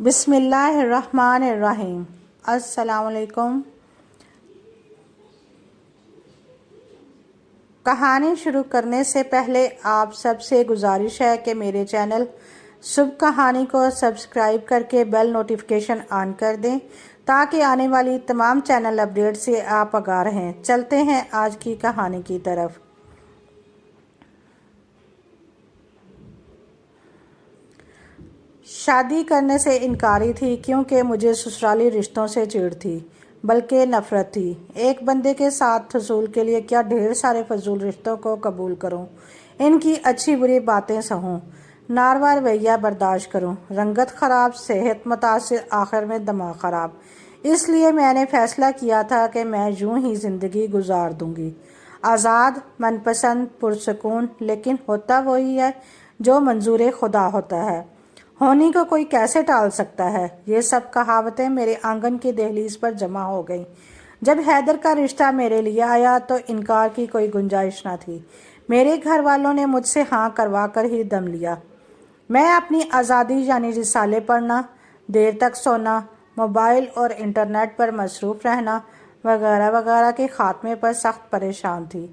بسم اللہ الرحمن الرحیم۔ السلام علیکم۔ کہانی شروع کرنے سے پہلے آپ سب سے گزارش ہے کہ میرے چینل صبح کہانی کو سبسکرائب کر کے بیل نوٹیفیکیشن آن کر دیں تاکہ آنے والی تمام چینل اپڈیٹ سے آپ آگاہ رہیں۔ چلتے ہیں آج کی کہانی کی طرف۔ شادی کرنے سے انکاری تھی کیونکہ مجھے سسرالی رشتوں سے چڑ تھی، بلکہ نفرت تھی۔ ایک بندے کے ساتھ حصول کے لیے کیا ڈھیر سارے فضول رشتوں کو قبول کروں، ان کی اچھی بری باتیں سہوں، ناروا رویہ برداشت کروں، رنگت خراب، صحت متاثر، آخر میں دماغ خراب۔ اس لیے میں نے فیصلہ کیا تھا کہ میں یوں ہی زندگی گزار دوں گی، آزاد، من پسند، پرسکون، لیکن ہوتا وہی ہے جو منظور خدا ہوتا ہے۔ ہونی کو کوئی کیسے ٹال سکتا ہے؟ یہ سب کہاوتیں میرے آنگن کی دہلیز پر جمع ہو گئیں۔ جب حیدر کا رشتہ میرے لیے آیا تو انکار کی کوئی گنجائش نہ تھی۔ میرے گھر والوں نے مجھ سے ہاں کروا کر ہی دم لیا۔ میں اپنی آزادی یعنی رسالے پڑھنا، دیر تک سونا، موبائل اور انٹرنیٹ پر مصروف رہنا وغیرہ وغیرہ کے خاتمے پر سخت پریشان تھی۔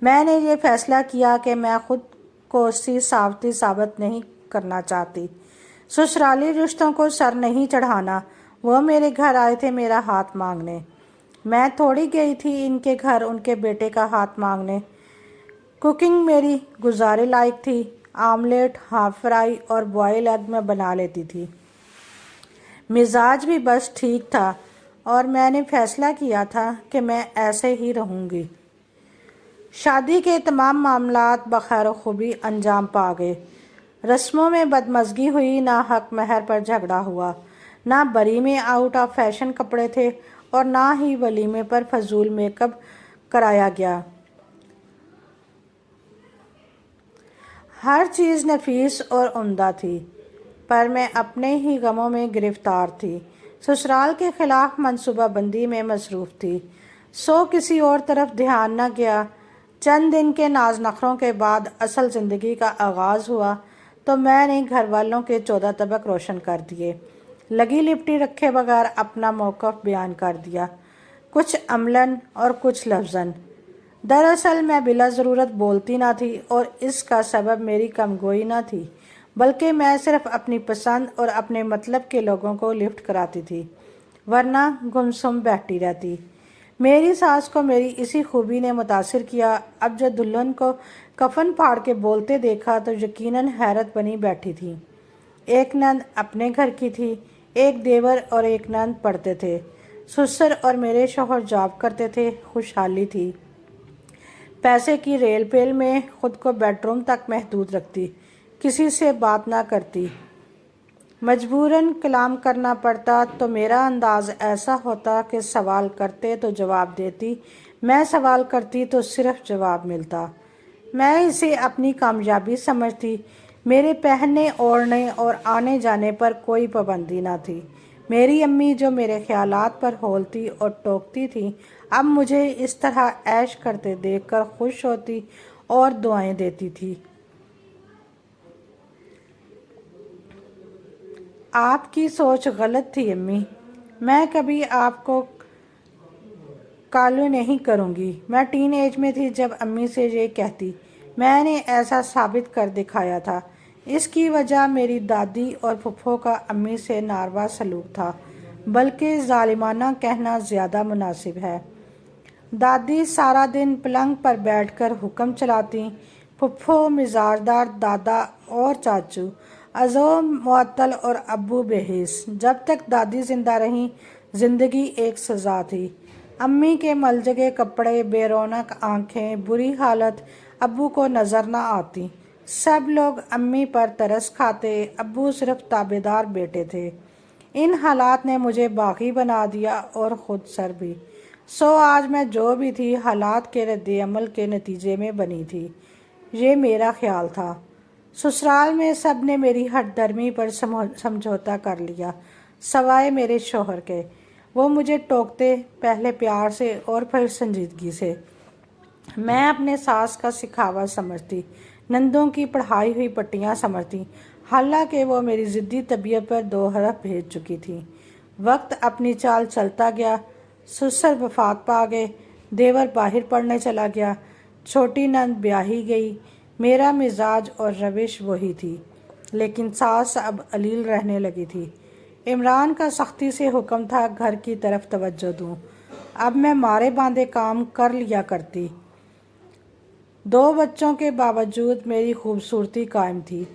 میں نے یہ فیصلہ کیا کہ میں خود کو ساوتی ثابت نہیں کرنا چاہتی، سسرالی رشتوں کو سر نہیں چڑھانا۔ وہ میرے گھر آئے تھے میرا ہاتھ مانگنے، میں تھوڑی گئی تھی ان کے گھر ان کے بیٹے کا ہاتھ مانگنے۔ کوکنگ میری گزارے لائق تھی، آملیٹ، ہاف فرائی اور بوائل ایگ میں بنا لیتی تھی۔ مزاج بھی بس ٹھیک تھا اور میں نے فیصلہ کیا تھا کہ میں ایسے ہی رہوں گی۔ شادی کے تمام معاملات بخیر و خوبی انجام پا گئے۔ رسموں میں بدمزگی ہوئی، نہ حق مہر پر جھگڑا ہوا، نہ بری میں آؤٹ آف فیشن کپڑے تھے اور نہ ہی ولیمے پر فضول میک اپ کرایا گیا۔ ہر چیز نفیس اور عمدہ تھی، پر میں اپنے ہی غموں میں گرفتار تھی، سسرال کے خلاف منصوبہ بندی میں مصروف تھی، سو کسی اور طرف دھیان نہ گیا۔ چند دن کے ناز نخروں کے بعد اصل زندگی کا آغاز ہوا تو میں نے گھر والوں کے 14 طبق روشن کر دیے، لگی لپٹی رکھے بغیر اپنا موقف بیان کر دیا، کچھ عملاً اور کچھ لفظاً۔ دراصل میں بلا ضرورت بولتی نہ تھی اور اس کا سبب میری کم گوئی نہ تھی، بلکہ میں صرف اپنی پسند اور اپنے مطلب کے لوگوں کو لفٹ کراتی تھی، ورنہ گمسم بیٹھی رہتی۔ میری ساس کو میری اسی خوبی نے متاثر کیا۔ اب جو دلہن کو کفن پھاڑ کے بولتے دیکھا تو یقیناً حیرت بنی بیٹھی تھی۔ ایک نند اپنے گھر کی تھی، ایک دیور اور ایک نند پڑھتے تھے، سسر اور میرے شوہر جاب کرتے تھے، خوشحالی تھی۔ پیسے کی ریل پیل میں خود کو بیڈ روم تک محدود رکھتی، کسی سے بات نہ کرتی، مجبوراً کلام کرنا پڑتا تو میرا انداز ایسا ہوتا کہ سوال کرتے تو جواب دیتی، میں سوال کرتی تو صرف جواب ملتا۔ میں اسے اپنی کامیابی سمجھتی۔ میرے پہننے، اوڑھنے اور آنے جانے پر کوئی پابندی نہ تھی۔ میری امی جو میرے خیالات پر ہولتی اور ٹوکتی تھی، اب مجھے اس طرح عیش کرتے دیکھ کر خوش ہوتی اور دعائیں دیتی تھی۔ آپ کی سوچ غلط تھی امی، میں کبھی آپ کو کالو نہیں کروں گی۔ میں ٹین ایج میں تھی جب امی سے یہ کہتی، میں نے ایسا ثابت کر دکھایا تھا۔ اس کی وجہ میری دادی اور پھپھو کا امی سے ناروا سلوک تھا، بلکہ ظالمانہ کہنا زیادہ مناسب ہے۔ دادی سارا دن پلنگ پر بیٹھ کر حکم چلاتی، پھپھو مزاجدار، دادا اور چاچو ازو معطل اور ابو بے حس۔ جب تک دادی زندہ رہیں زندگی ایک سزا تھی۔ امی کے ملجگے کپڑے، بے رونق آنکھیں، بری حالت ابو کو نظر نہ آتی۔ سب لوگ امی پر ترس کھاتے، ابو صرف تابعدار بیٹے تھے۔ ان حالات نے مجھے باغی بنا دیا اور خود سر بھی۔ سو آج میں جو بھی تھی حالات کے رد عمل کے نتیجے میں بنی تھی، یہ میرا خیال تھا۔ سسرال میں سب نے میری ہٹ دھرمی پر سمجھوتا کر لیا، سوائے میرے شوہر کے۔ وہ مجھے ٹوکتے، پہلے پیار سے اور پھر سنجیدگی سے۔ میں اپنے ساس کا سکھاوا سمجھتی، نندوں کی پڑھائی ہوئی پٹیاں سمجھتی، हालांकि वो मेरी ज़िद्दी तबीयत पर 2 हरफ भेज चुकी थी। वक्त अपनी चाल चलता गया। ससुर वफात पा गए, देवर बाहर पढ़ने चला गया, छोटी नंद ब्याही गई। मेरा मिजाज और रविश वही थी, लेकिन सास अब अलील रहने लगी थी। इमरान का सख्ती से हुक्म था घर की तरफ तवज्जो दूँ। अब मैं मारे बांधे काम कर लिया करती। 2 बच्चों के बावजूद मेरी खूबसूरती कायम थी।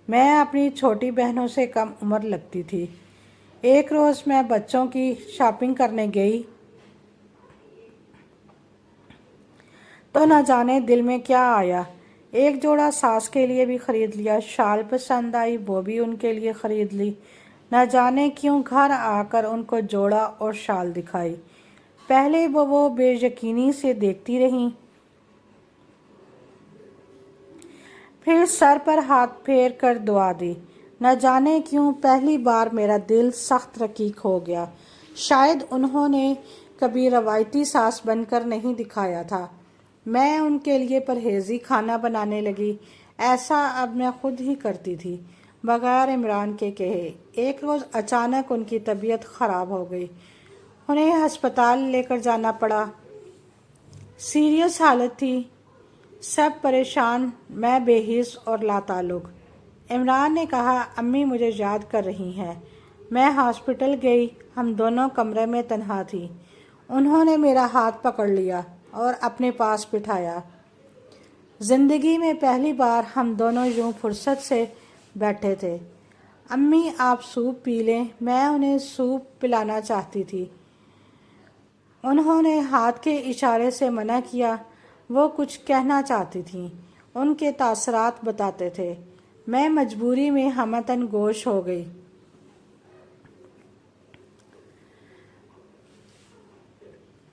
मैं अपनी छोटी बहनों से कम उम्र लगती थी। एक रोज़ मैं बच्चों की शॉपिंग करने गई तो न जाने दिल में क्या आया, एक जोड़ा सास के लिए भी खरीद लिया। शाल पसंद आई, वो भी उनके लिए खरीद ली। न जाने क्यों घर आकर उनको जोड़ा और शाल दिखाई। पहले वो बेयकीनी से देखती रहीं, फिर सर पर हाथ फेर कर दुआ दी। न जाने क्यों पहली बार मेरा दिल सख्त रकीक हो गया। शायद उन्होंने कभी रवायती सास बनकर नहीं दिखाया था। मैं उनके लिए परहेजी खाना बनाने लगी। ऐसा अब मैं खुद ही करती थी, बगैर इमरान के कहे। एक रोज़ अचानक उनकी तबीयत ख़राब हो गई। उन्हें अस्पताल लेकर जाना पड़ा। सीरियस हालत थी, सब परेशान, मैं बेहिस और लाताल्लुक़। इमरान ने कहा, अम्मी मुझे याद कर रही हैं। मैं हॉस्पिटल गई। हम दोनों कमरे में तन्हा थी। उन्होंने मेरा हाथ पकड़ लिया और अपने पास बिठाया। ज़िंदगी में पहली बार हम दोनों यूं फुर्सत से बैठे थे। अम्मी आप सूप पी लें, मैं उन्हें सूप पिलाना चाहती थी। उन्होंने हाथ के इशारे से मना किया। वो कुछ कहना चाहती थीं, उनके तासरात बताते थे। मैं मजबूरी में हमतन गोश हो गई।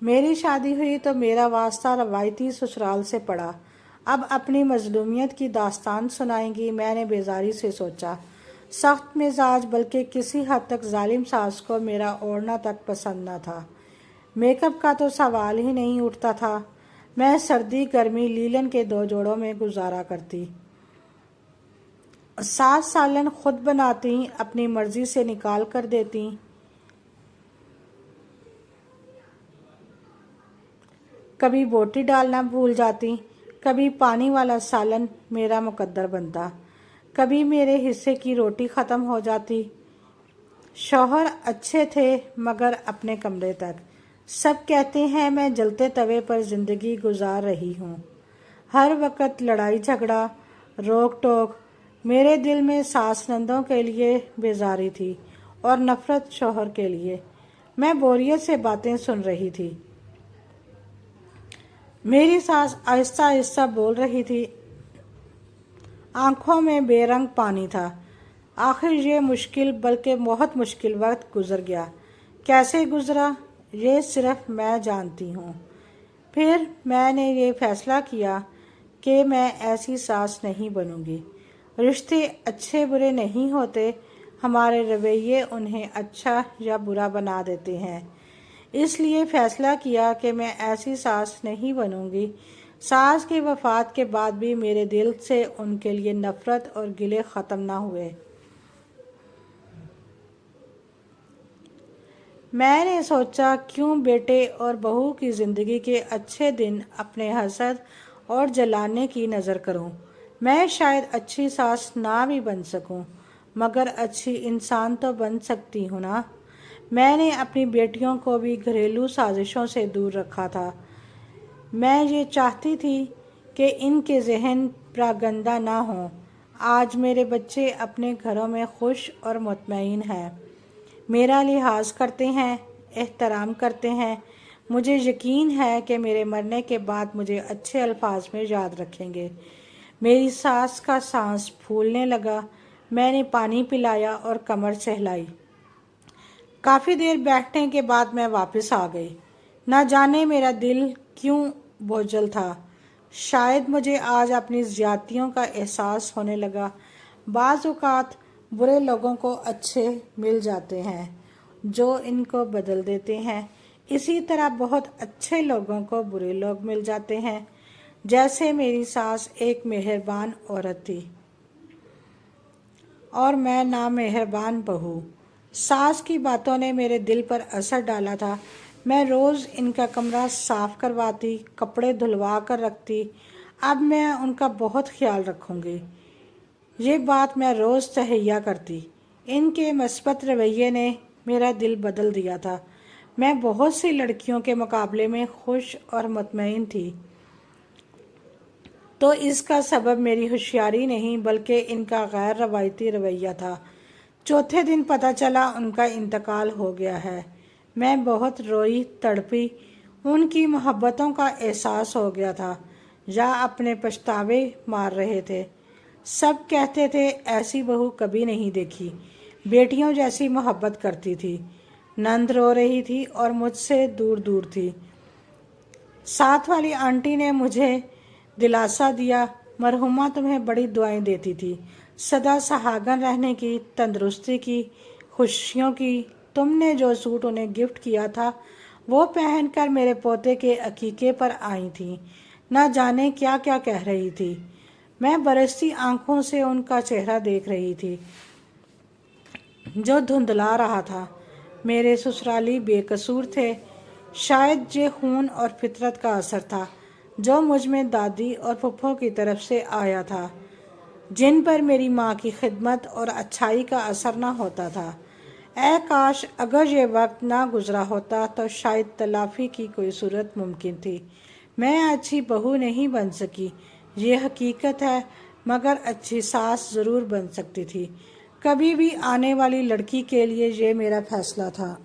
मेरी शादी हुई तो मेरा वास्ता रवायती ससुराल से पड़ा। अब अपनी मजलूमियत की दास्तान सुनाएंगी, मैंने बेजारी से सोचा। सख्त मिजाज बल्कि किसी हद तक जालिम सास को मेरा ओढ़ना तक पसंद न था। मेकअप का तो सवाल ही नहीं उठता था। मैं सर्दी गर्मी लीलन के 2 जोड़ों में गुजारा करती। 7 सालन खुद बनाती, अपनी मर्जी से निकाल कर देती। कभी बोटी डालना भूल जाती, कभी पानी वाला सालन मेरा मुकद्दर बनता, कभी मेरे हिस्से की रोटी ख़त्म हो जाती। शौहर अच्छे थे मगर अपने कमरे तक। सब कहते हैं मैं जलते तवे पर ज़िंदगी गुजार रही हूँ। हर वक्त लड़ाई झगड़ा, रोक टोक। मेरे दिल में सास नंदों के लिए बेजारी थी और नफ़रत शौहर के लिए। मैं बोरियत से बातें सुन रही थी। मेरी सास आहिस्ता आहिस्ता बोल रही थी, आंखों में बेरंग पानी था। आखिर ये मुश्किल बल्कि बहुत मुश्किल वक्त गुजर गया। कैसे गुजरा ये सिर्फ मैं जानती हूँ। फिर मैंने ये फैसला किया कि मैं ऐसी सास नहीं बनूंगी। रिश्ते अच्छे बुरे नहीं होते, हमारे रवैये उन्हें अच्छा या बुरा बना देते हैं। इसलिए फ़ैसला किया कि मैं ऐसी सास नहीं बनूंगी। सास की वफ़ात के बाद भी मेरे दिल से उनके लिए नफ़रत और गिले ख़त्म ना हुए। मैंने सोचा क्यों बेटे और बहू की ज़िंदगी के अच्छे दिन अपने हसद और जलाने की नज़र करूं। मैं शायद अच्छी सास ना भी बन सकूं, मगर अच्छी इंसान तो बन सकती हूँ ना। मैंने अपनी बेटियों को भी घरेलू साजिशों से दूर रखा था। मैं ये चाहती थी कि इनके जहन प्रागंदा ना हों। आज मेरे बच्चे अपने घरों में खुश और मुतमईन हैं, मेरा लिहाज करते हैं, एहतराम करते हैं। मुझे यकीन है कि मेरे मरने के बाद मुझे अच्छे अल्फाज में याद रखेंगे। मेरी सास का सांस फूलने लगा। मैंने पानी पिलाया और कमर सहलाई। काफ़ी देर बैठने के बाद मैं वापस आ गई। ना जाने मेरा दिल क्यों बोझल था। शायद मुझे आज अपनी ज़्यादतियों का एहसास होने लगा। बाज़ औक़ात बुरे लोगों को अच्छे मिल जाते हैं जो इनको बदल देते हैं। इसी तरह बहुत अच्छे लोगों को बुरे लोग मिल जाते हैं। जैसे मेरी सास एक मेहरबान औरत थी। और मैं नामेहरबान बहू। सास की बातों ने मेरे दिल पर असर डाला था। मैं रोज़ इनका कमरा साफ करवाती, कपड़े धुलवा कर रखती। अब मैं उनका बहुत ख्याल रखूंगी। ये बात मैं रोज़ तहैया करती। इनके मस्बत रवैये ने मेरा दिल बदल दिया था। मैं बहुत सी लड़कियों के मुकाबले में खुश और मुतमईन थी। तो इसका सबब मेरी होशियारी नहीं बल्कि इनका गैर रवायती रवैया था। चौथे दिन पता चला उनका इंतकाल हो गया है। मैं बहुत रोई तड़पी। उनकी मोहब्बतों का एहसास हो गया था या अपने पछतावे मार रहे थे। सब कहते थे ऐसी बहू कभी नहीं देखी, बेटियों जैसी मोहब्बत करती थी। नंद रो रही थी और मुझसे दूर दूर थी। साथ वाली आंटी ने मुझे दिलासा दिया, मरहुमा तुम्हें बड़ी दुआएं देती थी, सदा सहागन रहने की, तंदुरुस्ती की, खुशियों की। तुमने जो सूट उन्हें गिफ्ट किया था वो पहनकर मेरे पोते के अकीके पर आई थी। न जाने क्या क्या कह रही थी। मैं बरसती आंखों से उनका चेहरा देख रही थी जो धुंधला रहा था। मेरे ससुराली बेकसूर थे। शायद ये खून और फितरत का असर था जो मुझ में दादी और फुफ्फो की तरफ से आया था, जिन पर मेरी माँ की खिदमत और अच्छाई का असर न होता था। ऐ काश अगर ये वक्त ना गुजरा होता तो शायद तलाफी की कोई सूरत मुमकिन थी। मैं अच्छी बहू नहीं बन सकी, ये हकीकत है, मगर अच्छी सास ज़रूर बन सकती थी। कभी भी आने वाली लड़की के लिए ये मेरा फैसला था।